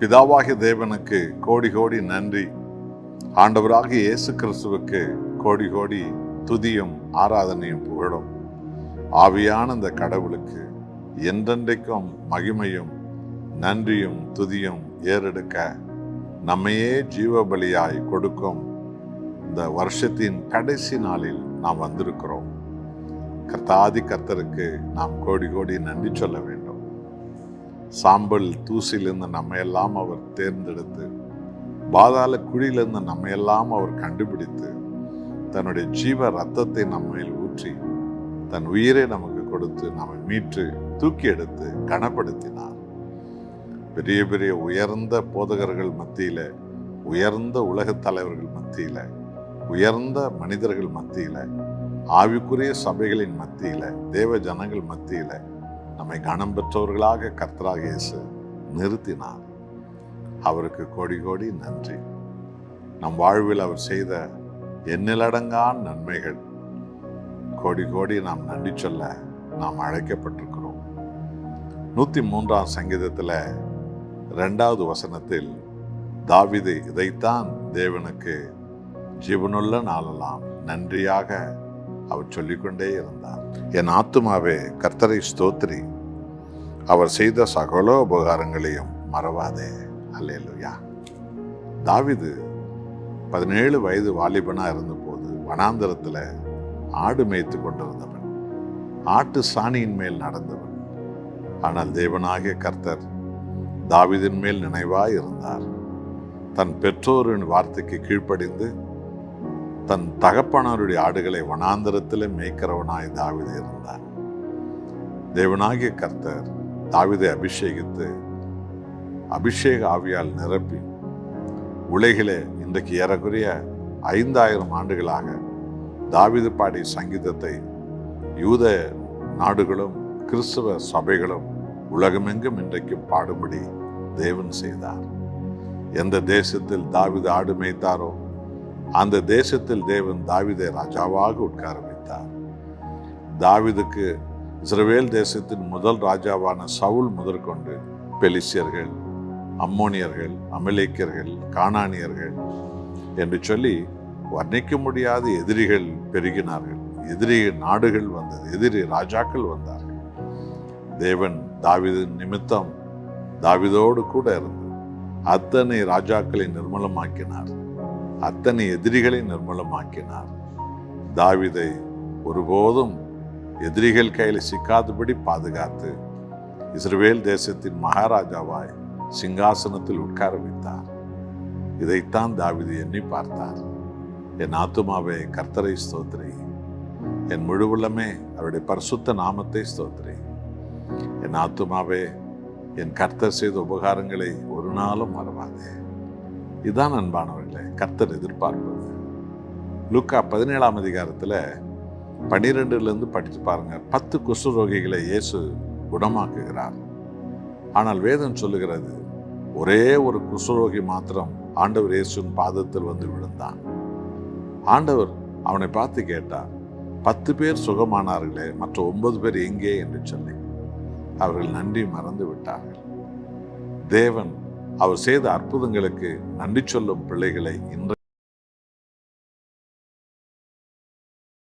பிதாவாகிய தேவனுக்கு கோடி கோடி நன்றி. ஆண்டவராகிய இயேசு கிறிஸ்துவுக்கு கோடி கோடி துதியும் ஆராதனையும் புகழும். ஆவியான இந்த கடவுளுக்கு என்றென்றைக்கும் மகிமையும் நன்றியும் துதியும் ஏறெடுக்க நம்மையே ஜீவ பலியாய் கொடுக்கும் இந்த வருஷத்தின் கடைசி நாளில் நாம் வந்திருக்கிறோம். கர்த்தாதி கர்த்தருக்கு நாம் கோடி கோடி நன்றி சொல்ல வேண்டும். சாம்பல் தூசிலிருந்து நம்மையெல்லாம் அவர் தேர்ந்தெடுத்து, பாதாள குழியிலிருந்து நம்மையெல்லாம் அவர் கண்டுபிடித்து, தன்னுடைய ஜீவ ரத்தத்தை நம்மையில் ஊற்றி தன் உயிரை நமக்கு கொடுத்து நம்மை மீட்டு தூக்கி எடுத்து கனப்படுத்தினார். பெரிய பெரிய உயர்ந்த போதகர்கள் மத்தியில, உயர்ந்த உலகத் தலைவர்கள் மத்தியில, உயர்ந்த மனிதர்கள் மத்தியில, ஆவிக்குரிய சபைகளின் மத்தியில, தேவ ஜனங்கள் மத்தியில நம்மை கனம் பெற்றவர்களாக கர்த்தராகிய இயேசு நிறுத்தினார். அவருக்கு கோடி கோடி நன்றி. நம் வாழ்வில் அவர் செய்த எண்ணிலடங்கான நன்மைகள் கோடி கோடி நாம் நன்றி சொல்ல நாம் அழைக்கப்பட்டிருக்கிறோம். 103ஆம் சங்கீதத்தில் 2வது வசனத்தில் தாவீது இதைத்தான் தேவனுக்கு ஜீவனுள்ள நாளெல்லாம் நன்றியாக அவர் சொல்லிக்கொண்டே இருந்தார். என் ஆத்துமாவே கர்த்தரை ஸ்தோத்திரி, அவர் செய்த சகல உபகாரங்களையும் மறவாதே. அல்லேலூயா. தாவீது 17 வயது வாலிபனா இருந்தபோது வனாந்தரத்தில் ஆடு மேய்த்து கொண்டிருந்தவன், ஆட்டு சாணியின் மேல் நடந்தவன். ஆனால் தேவனாகிய கர்த்தர் தாவீதின் மேல் நினைவாய் இருந்தார். தன் பெற்றோரின் வார்த்தைக்கு கீழ்ப்படிந்து தன் தகப்பனாருடைய ஆடுகளை வனாந்தரத்தில் மேய்க்கிறவனாய் தாவீது இருந்தார். தேவனாகிய கர்த்தர் தாவீதை அபிஷேகித்து அபிஷேக ஆவியால் நிரப்பி உலகிலே இன்றைக்கு ஏறக்குறைய 5000 ஆண்டுகளாக தாவீது பாடிய சங்கீதத்தை யூத நாடுகளும் கிறிஸ்தவ சபைகளும் உலகமெங்கும் இன்றைக்கு பாடும்படி தேவன் செய்தார். எந்த தேசத்தில் தாவீது ஆடு மேய்த்தாரோ அந்த தேசத்தில் தேவன் தாவீதை ராஜாவாக உட்கார வைத்தார். தாவீதுக்கு இஸ்ரவேல் தேசத்தின் முதல் ராஜாவான சவுல் முதற்கொண்டு பெலிசியர்கள், அம்மோனியர்கள், அமலேக்கியர்கள், கானானியர்கள் என்று சொல்லி வர்ணிக்க முடியாத எதிரிகள் பெருகினார்கள். எதிரி நாடுகள் வந்தது, எதிரி ராஜாக்கள் வந்தார்கள். தேவன் தாவீது நிமித்தம் தாவீதோடு கூட இருந்து அத்தனை ராஜாக்களை நிர்மூலமாக்கினார், அத்தனை எதிரிகளை நிர்மூலமாக்கினார். தாவீதை ஒருபோதும் எதிரிகள் கையில் சிக்காதபடி பாதுகாத்து இஸ்ரவேல் தேசத்தின் மகாராஜாவாய் சிங்காசனத்தில் உட்கார வைத்தார். இதைத்தான் தாவீது எண்ணி பார்த்தார். என் ஆத்துமாவே கர்த்தரை ஸ்தோத்திரி, என் முழு உள்ளமே அவருடைய பரிசுத்த நாமத்தை ஸ்தோத்திரி. என் ஆத்துமாவே என் கர்த்தர் செய்த உபகாரங்களை ஒரு நாளும் மறவாதே. இதுதான் அன்பானவர்களே கர்த்தர் எதிர்பார்ப்பது. லூக்கா 17ஆம் அதிகாரத்தில் 12 படித்து பாருங்க. 10 குஷ்டரோகிகளை இயேசு குணமாக்குகிறார். ஆனால் வேதம் சொல்லுகிறது ஒரே ஒரு குஷ்டரோகி மாத்திரம் ஆண்டவர் இயேசுவின் பாதத்தில் வந்து விழுந்தான். ஆண்டவர் அவனை பார்த்து கேட்டார், 10 பேர் சுகமானார்களே, மற்ற 9 பேர் எங்கே என்று சொல்லி. அவர்கள் நன்றி மறந்து விட்டார்கள். தேவன் அவர் செய்த அற்புதங்களுக்கு நன்றி சொல்லும் பிள்ளைகளை இன்று